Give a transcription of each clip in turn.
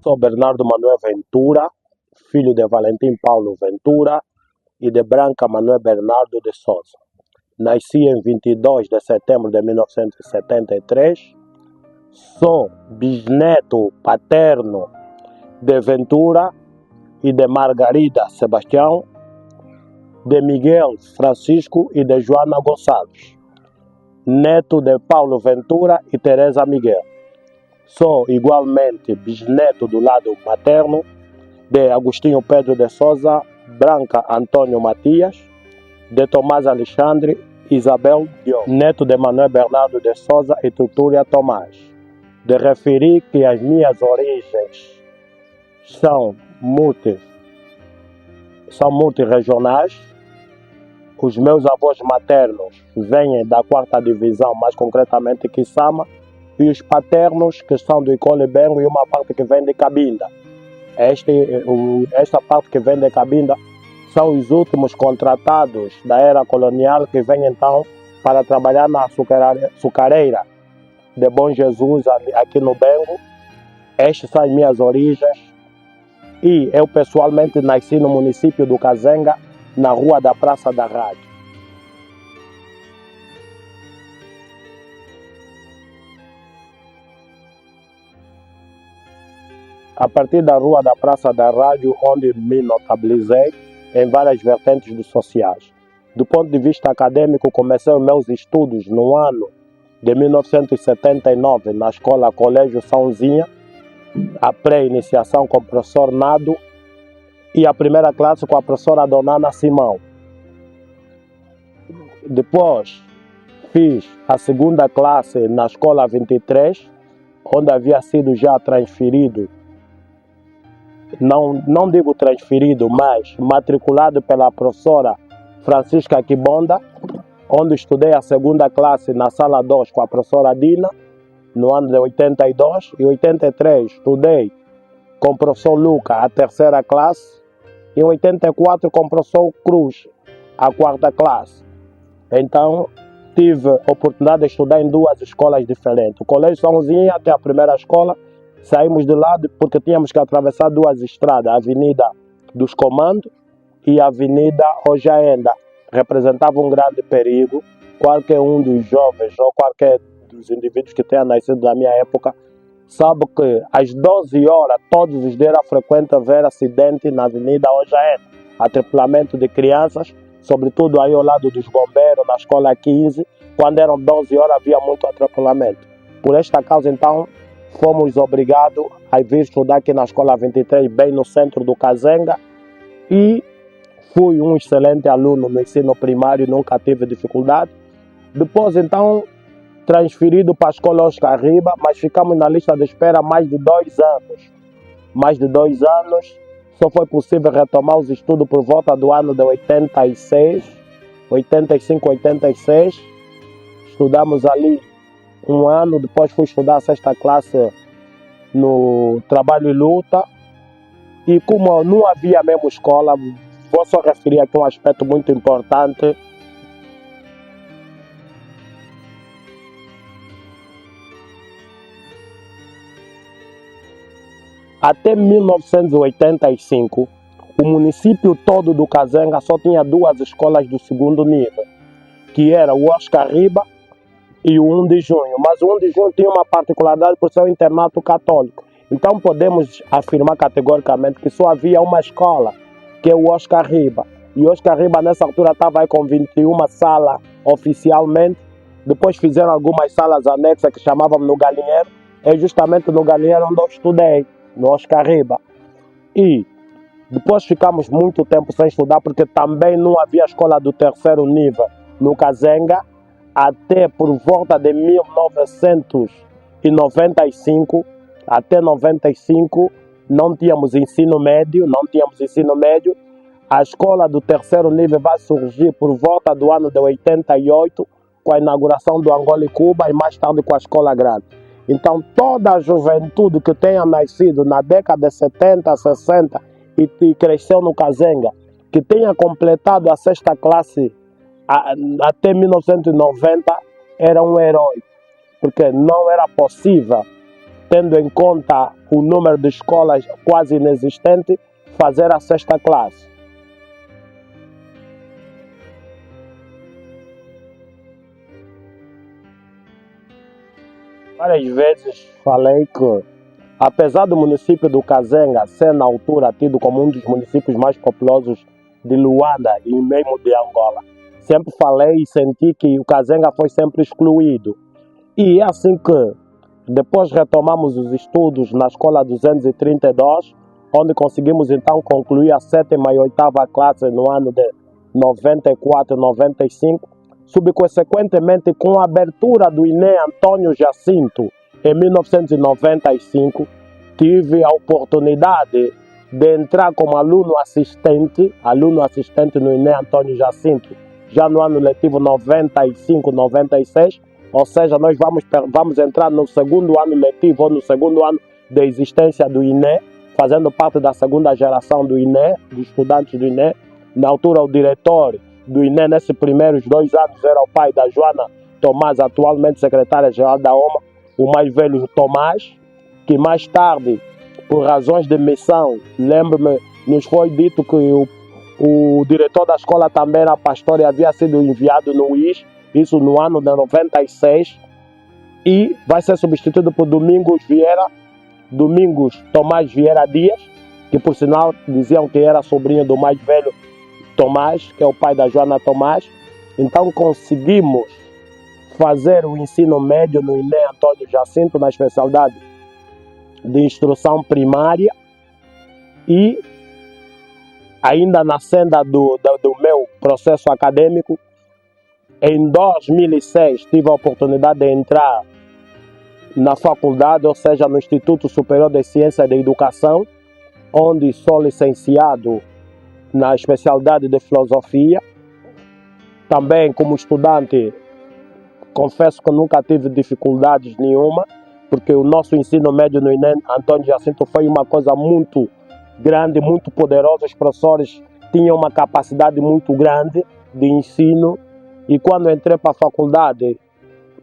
Sou Bernardo Manuel Ventura, filho de Valentim Paulo Ventura e de Branca Manuel Bernardo de Souza. Nasci em 22 de setembro de 1973. Sou bisneto paterno de Ventura e de Margarida Sebastião, de Miguel Francisco e de Joana Gonçalves. Neto de Paulo Ventura e Teresa Miguel. Sou igualmente bisneto do lado materno de Agostinho Pedro de Souza, Branca Antônio Matias, de Tomás Alexandre, Isabel Diogo, neto de Manuel Bernardo de Souza e Tutúria Tomás. De referir que as minhas origens são multirregionais. Os meus avós maternos vêm da 4ª divisão, mais concretamente Quissama, e os paternos, que são do Icole Bengo, e uma parte que vem de Cabinda. Esta parte que vem de Cabinda são os últimos contratados da era colonial que vêm então para trabalhar na açucareira de Bom Jesus, aqui no Bengo. Estas são as minhas origens. E eu pessoalmente nasci no município do Kazenga, na rua da Praça da Rádio. A partir da rua da Praça da Rádio, onde me notabilizei em várias vertentes dos sociais. Do ponto de vista acadêmico, comecei os meus estudos no ano de 1979 na escola Colégio Sãozinha, a pré-iniciação com o professor Nado e a primeira classe com a professora Donana Simão. Depois fiz a segunda classe na escola 23, onde havia sido já transferido, não digo transferido, mas matriculado pela professora Francisca Kibonda, onde estudei a segunda classe na sala 2 com a professora Dina, no ano de 82, e 83 estudei com o professor Luca a terceira classe, e em 84 com o professor Cruz a 4ª classe. Então tive a oportunidade de estudar em 2 escolas diferentes. O Colégio Sãozinha até a primeira escola, saímos de lá porque tínhamos que atravessar 2 estradas, a Avenida dos Comandos e a Avenida Rojaenda. Representava um grande perigo. Qualquer um dos jovens ou qualquer dos indivíduos que tenha nascido da minha época sabe que às 12 horas todos os dias era frequente ver acidente na Avenida Rojaenda, atropelamento de crianças, sobretudo aí ao lado dos bombeiros, na escola 15, quando eram 12 horas havia muito atropelamento. Por esta causa então fomos obrigados a vir estudar aqui na escola 23, bem no centro do Kazenga, e fui um excelente aluno no ensino primário, nunca tive dificuldade. Depois então transferido para a escola Oscar Riba, mas ficamos na lista de espera mais de 2 anos. Mais de 2 anos, só foi possível retomar os estudos por volta do ano de 85, 86. Estudamos ali um ano, depois fui estudar a 6ª classe no Trabalho e Luta. E como não havia mesmo escola, vou só referir aqui um aspecto muito importante. Até 1985, o município todo do Kazenga só tinha 2 escolas do 2º nível, que era o Oscar Riba e o 1 de Junho. Mas o 1 de Junho tinha uma particularidade por ser um internato católico. Então podemos afirmar categoricamente que só havia uma escola, que é o Oscar Riba. E o Oscar Riba nessa altura estava aí com 21 salas oficialmente. Depois fizeram algumas salas anexas que chamavam no Galinheiro. É justamente no Galinheiro onde eu estudei, no Oscar Riba. E depois ficamos muito tempo sem estudar porque também não havia escola do 3º nível no Kazenga, até por volta de 1995, até 95 não tínhamos ensino médio. A escola do 3º nível vai surgir por volta do ano de 88, com a inauguração do Angola e Cuba, e mais tarde com a escola grande. Então toda a juventude que tenha nascido na década de 70, 60 e cresceu no Kazenga, que tenha completado a 6ª classe até 1990, era um herói, porque não era possível tendo em conta o número de escolas quase inexistente, fazer a 6ª classe. Várias vezes falei que, apesar do município do Kazenga ser na altura tido como um dos municípios mais populosos de Luanda e mesmo de Angola, sempre falei e senti que o Kazenga foi sempre excluído. E é assim que depois retomamos os estudos na escola 232, onde conseguimos então concluir a 7ª e 8ª classe no ano de 94 e 95, subsequentemente com a abertura do INE Antônio Jacinto em 1995, tive a oportunidade de entrar como aluno assistente no INE Antônio Jacinto, já no ano letivo 95-96, ou seja, nós vamos entrar no 2º ano letivo ou no 2º ano de existência do INE, fazendo parte da 2ª geração do INE, dos estudantes do INE. Na altura, o diretor do INE, nesses primeiros 2 anos, era o pai da Joana Tomás, atualmente secretária-geral da OMA, o mais velho Tomás, que mais tarde, por razões de missão, lembro-me, nos foi dito que o diretor da escola também era pastor e havia sido enviado no IS, isso no ano de 96, e vai ser substituído por Domingos Tomás Vieira Dias, que por sinal diziam que era sobrinho do mais velho Tomás, que é o pai da Joana Tomás. Então conseguimos fazer o ensino médio no INE Antônio Jacinto, na especialidade de instrução primária, e ainda na senda do meu processo acadêmico, em 2006 tive a oportunidade de entrar na faculdade, ou seja, no Instituto Superior de Ciência da Educação, onde sou licenciado na especialidade de filosofia. Também como estudante, confesso que nunca tive dificuldades nenhuma, porque o nosso ensino médio no INE Antônio Jacinto foi uma coisa muito grande, muito poderosa. Os professores tinham uma capacidade muito grande de ensino. E quando entrei para a faculdade,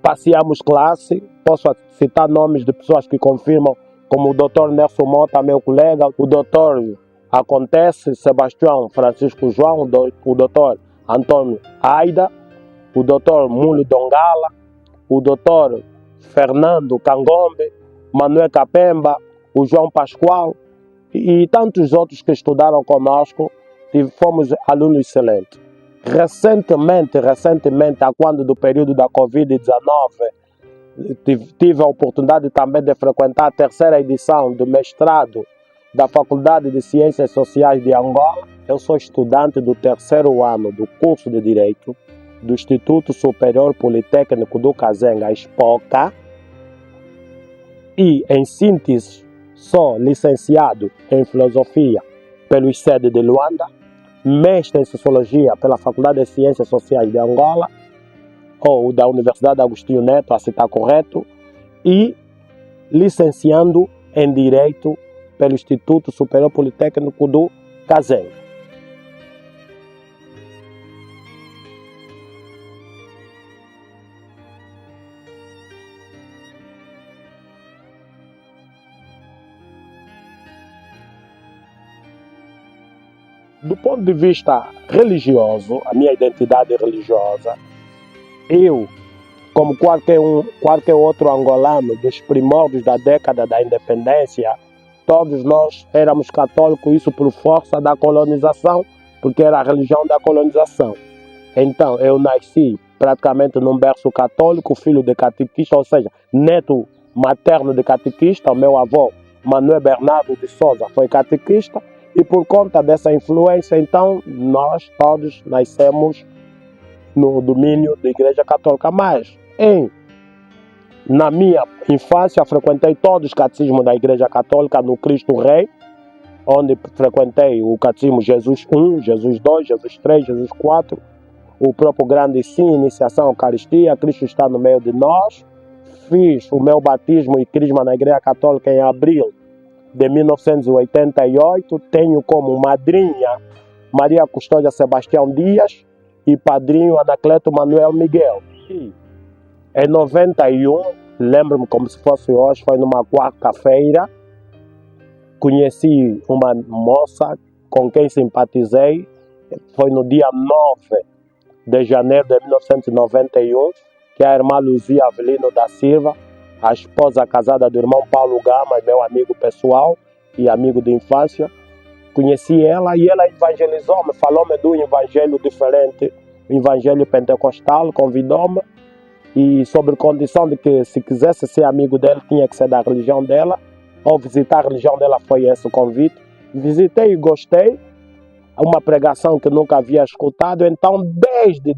passeamos classe. Posso citar nomes de pessoas que confirmam, como o Dr. Nelson Mota, meu colega, o Dr. Acontece Sebastião Francisco João, o Dr. Antônio Aida, o Dr. Muli Dongala, o Dr. Fernando Cangombe, Manuel Capemba, o João Pascoal e tantos outros que estudaram conosco. Fomos alunos excelentes. Recentemente, a quando do período da Covid-19, tive a oportunidade também de frequentar a 3ª edição do mestrado da Faculdade de Ciências Sociais de Angola. Eu sou estudante do 3º ano do curso de Direito do Instituto Superior Politécnico do Kazenga, SPOCA, e, em síntese, sou licenciado em Filosofia pelo ICED de Luanda, mestre em Sociologia pela Faculdade de Ciências Sociais de Angola, ou da Universidade Agostinho Neto, a citar correto, e licenciando em Direito pelo Instituto Superior Politécnico do Kazenga. Do ponto de vista religioso, a minha identidade religiosa, eu, como qualquer outro angolano dos primórdios da década da independência, todos nós éramos católicos, isso por força da colonização, porque era a religião da colonização. Então, eu nasci praticamente num berço católico, filho de catequista, ou seja, neto materno de catequista. O meu avô, Manuel Bernardo de Souza, foi catequista, e por conta dessa influência, então, nós todos nascemos no domínio da Igreja Católica. Mas, na minha infância, frequentei todos os catecismos da Igreja Católica no Cristo Rei, onde frequentei o catecismo Jesus 1, Jesus 2, Jesus 3, Jesus 4, o próprio grande sim, iniciação, Eucaristia, Cristo está no meio de nós. Fiz o meu batismo e crisma na Igreja Católica em abril de 1988. Tenho como madrinha Maria Custódia Sebastião Dias e padrinho Anacleto Manuel Miguel. E em 91 Lembro-me como se fosse hoje, foi numa quarta-feira. Conheci uma moça com quem simpatizei. Foi no dia 9 de janeiro de 1991, que é a irmã Luzia Avelino da Silva, a esposa casada do irmão Paulo Gama, meu amigo pessoal e amigo de infância. Conheci ela e ela evangelizou-me, falou-me de um evangelho diferente, um evangelho pentecostal, convidou-me e sobre condição de que se quisesse ser amigo dele tinha que ser da religião dela, ou visitar a religião dela, foi esse o convite. Visitei e gostei, uma pregação que nunca havia escutado, então desde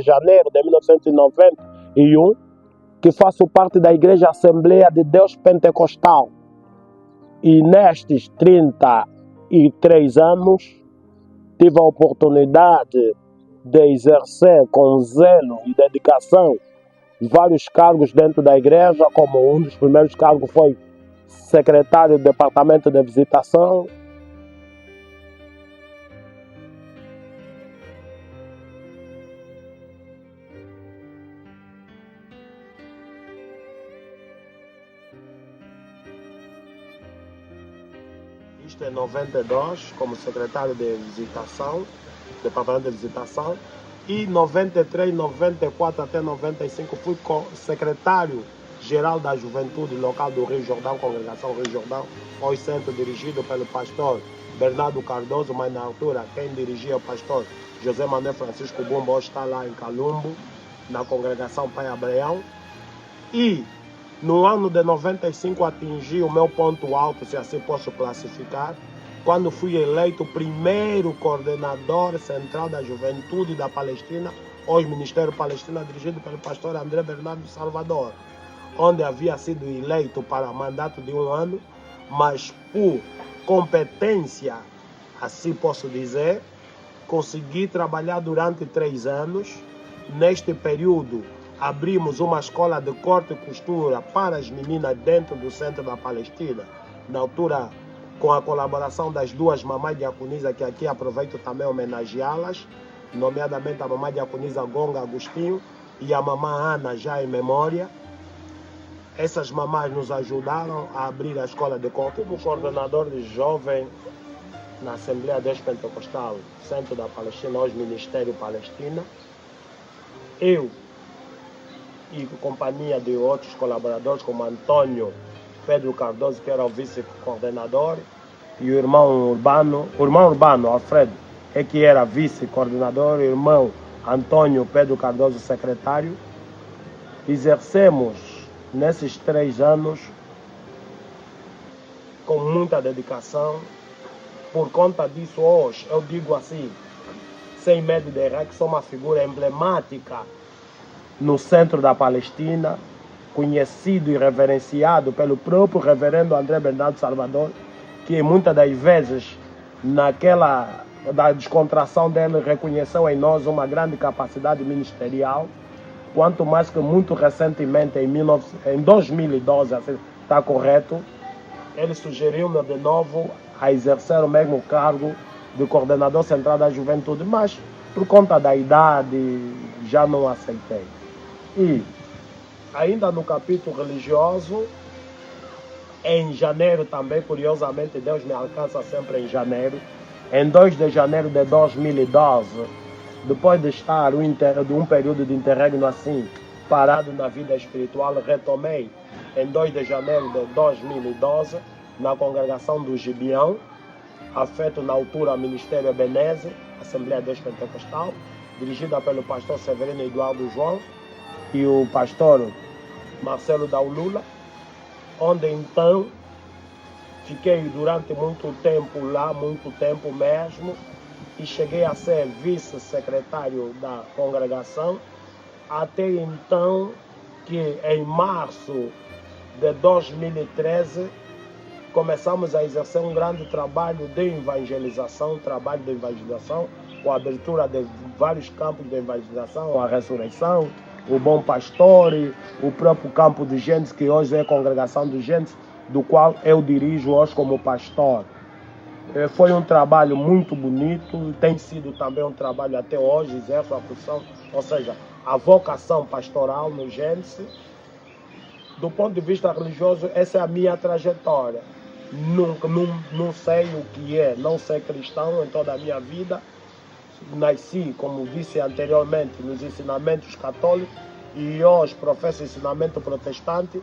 janeiro de 1991 que faço parte da Igreja Assembleia de Deus Pentecostal e nestes 33 anos tive a oportunidade de exercer com zelo e dedicação vários cargos dentro da igreja, como um dos primeiros cargos foi secretário do Departamento de Visitação. Isto em 92, como secretário de Visitação, Departamento de Visitação. E 93, 94 até 95 fui secretário-geral da Juventude Local do Rio Jordão, Congregação Rio Jordão, hoje centro dirigido pelo pastor Bernardo Cardoso, mas na altura quem dirigia o pastor José Manuel Francisco Bumba, hoje está lá em Calumbo, na Congregação Pai Abraão. E no ano de 95 atingi o meu ponto alto, se assim posso classificar, quando fui eleito o primeiro coordenador central da Juventude da Palestina, hoje Ministério Palestina, dirigido pelo pastor André Bernardo Salvador, onde havia sido eleito para mandato de 1 ano, mas por competência, assim posso dizer, consegui trabalhar durante 3 anos. Neste período, abrimos uma escola de corte e costura para as meninas dentro do centro da Palestina, na altura com a colaboração das duas mamães diaconisa, que aqui aproveito também homenageá-las, nomeadamente a mamãe diaconisa Gonga Agostinho e a mamãe Ana, já em memória. Essas mamães nos ajudaram a abrir a escola de corte. Como coordenador de jovem na Assembleia Deus Pentecostal, Centro da Palestina, hoje Ministério Palestina, eu e companhia de outros colaboradores, como Antônio Pedro Cardoso, que era o vice-coordenador, e o irmão Urbano, Alfredo, que era vice-coordenador, o irmão Antônio Pedro Cardoso, secretário. Exercemos nesses 3 anos com muita dedicação. Por conta disso, hoje, eu digo assim, sem medo de errar, que sou uma figura emblemática no centro da Palestina, conhecido e reverenciado pelo próprio reverendo André Bernardo Salvador, que muitas das vezes, naquela da descontração dele, reconheceu em nós uma grande capacidade ministerial, quanto mais que muito recentemente, em 2012, assim, está correto, ele sugeriu-me de novo a exercer o mesmo cargo de coordenador central da juventude, mas por conta da idade já não aceitei. E ainda no capítulo religioso, em janeiro também, curiosamente, Deus me alcança sempre em janeiro. Em 2 de janeiro de 2012, depois de estar de um período de interregno assim, parado na vida espiritual, retomei em 2 de janeiro de 2012, na congregação do Gibeão, afeto na altura ao Ministério Ebenezer, Assembleia Deus Pentecostal, dirigida pelo pastor Severino Eduardo João e o pastor Marcelo Daulula, onde então fiquei durante muito tempo lá, muito tempo mesmo, e cheguei a ser vice-secretário da congregação, até então que em março de 2013 começamos a exercer um grande trabalho de evangelização, com a abertura de vários campos de evangelização, a ressurreição, o Bom Pastor, o próprio campo de Gênesis, que hoje é a congregação de Gênesis, do qual eu dirijo hoje como pastor. Foi um trabalho muito bonito, tem sido também um trabalho até hoje, exerço a função, ou seja, a vocação pastoral no Gênesis. do ponto de vista religioso, essa é a minha trajetória. Nunca, não sei o que é não ser cristão em toda a minha vida. Nasci, como disse anteriormente, nos ensinamentos católicos e hoje professo ensinamento protestante.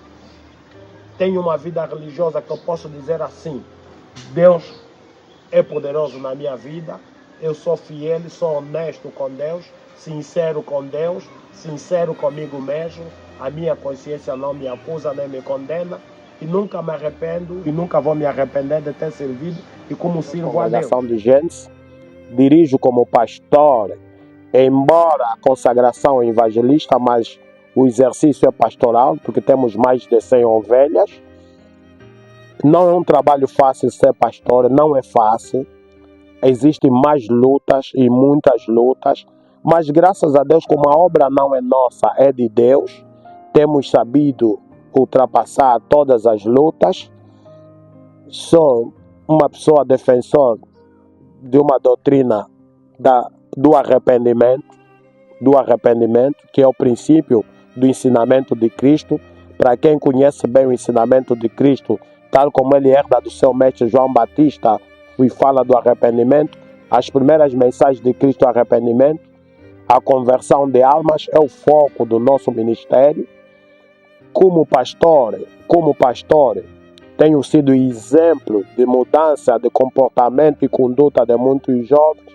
Tenho uma vida religiosa que eu posso dizer assim: Deus é poderoso na minha vida, eu sou fiel, sou honesto com Deus, sincero com Deus, sincero comigo mesmo, a minha consciência não me acusa nem me condena e nunca me arrependo e nunca vou me arrepender de ter servido e como sirvo a Deus. De Gênesis, dirijo como pastor, embora a consagração é evangelista, mas o exercício é pastoral, porque temos mais de 100 ovelhas. Não é um trabalho fácil ser pastor, não é fácil. Existem mais lutas e muitas lutas, mas graças a Deus, como a obra não é nossa, é de Deus, temos sabido ultrapassar todas as lutas. Sou uma pessoa defensor de uma doutrina do arrependimento, que é o princípio do ensinamento de Cristo. Para quem conhece bem o ensinamento de Cristo, tal como ele herda do seu mestre João Batista, e fala do arrependimento, as primeiras mensagens de Cristo é arrependimento, a conversão de almas é o foco do nosso ministério. Como pastor, tenho sido exemplo de mudança de comportamento e conduta de muitos jovens.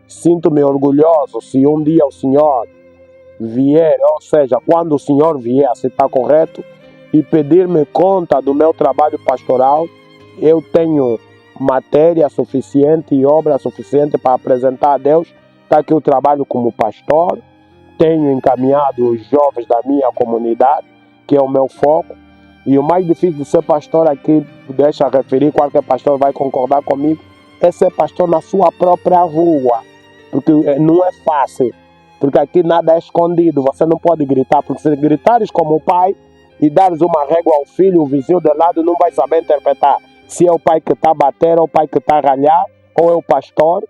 Sinto-me orgulhoso se um dia o Senhor vier, ou seja, quando o Senhor vier, se está correto, e pedir-me conta do meu trabalho pastoral, eu tenho matéria suficiente e obra suficiente para apresentar a Deus. Está aqui o trabalho como pastor, tenho encaminhado os jovens da minha comunidade, que é o meu foco, e o mais difícil de ser pastor aqui, deixa referir, qualquer pastor vai concordar comigo, é ser pastor na sua própria rua, porque não é fácil, porque aqui nada é escondido, você não pode gritar, porque se gritares como pai e dares uma régua ao filho, o vizinho de lado não vai saber interpretar se é o pai que está a bater, ou o pai que está a ralhar, ou é o pastor.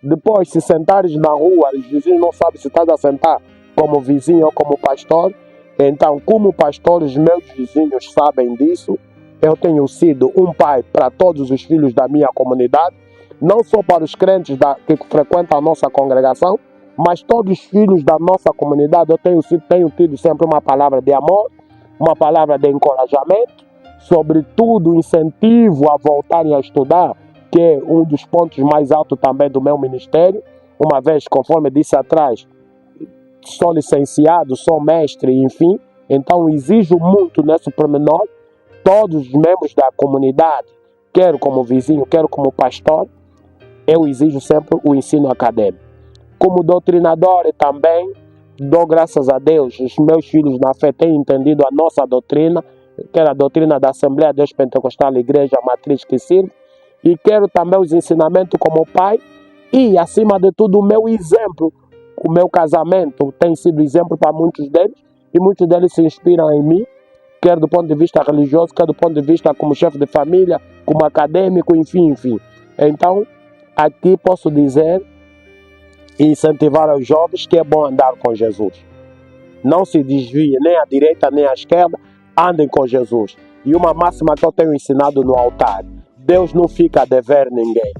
Depois, se sentares na rua, os vizinhos não sabem se estás a sentar como vizinho ou como pastor. Então, como pastor, os meus vizinhos sabem disso. Eu tenho sido um pai para todos os filhos da minha comunidade, não só para os crentes que frequentam a nossa congregação, mas todos os filhos da nossa comunidade. Eu tenho tido sempre uma palavra de amor, uma palavra de encorajamento, sobretudo incentivo a voltarem a estudar, que é um dos pontos mais altos também do meu ministério, uma vez, conforme disse atrás, sou licenciado, sou mestre, enfim, então exijo muito nesse pormenor. Todos os membros da comunidade, quero como vizinho, quero como pastor, eu exijo sempre o ensino acadêmico. Como doutrinador também, dou graças a Deus, os meus filhos na fé têm entendido a nossa doutrina, que era a doutrina da Assembleia de Deus Pentecostal, Igreja Matriz que sirvo, e quero também os ensinamentos como pai, e acima de tudo o meu exemplo. O meu casamento tem sido exemplo para muitos deles, e muitos deles se inspiram em mim, quer do ponto de vista religioso, quer do ponto de vista como chefe de família, como acadêmico, enfim. Então, aqui posso dizer e incentivar aos jovens que é bom andar com Jesus. Não se desviem nem à direita nem à esquerda, andem com Jesus. E uma máxima que eu tenho ensinado no altar: Deus não fica a dever ninguém.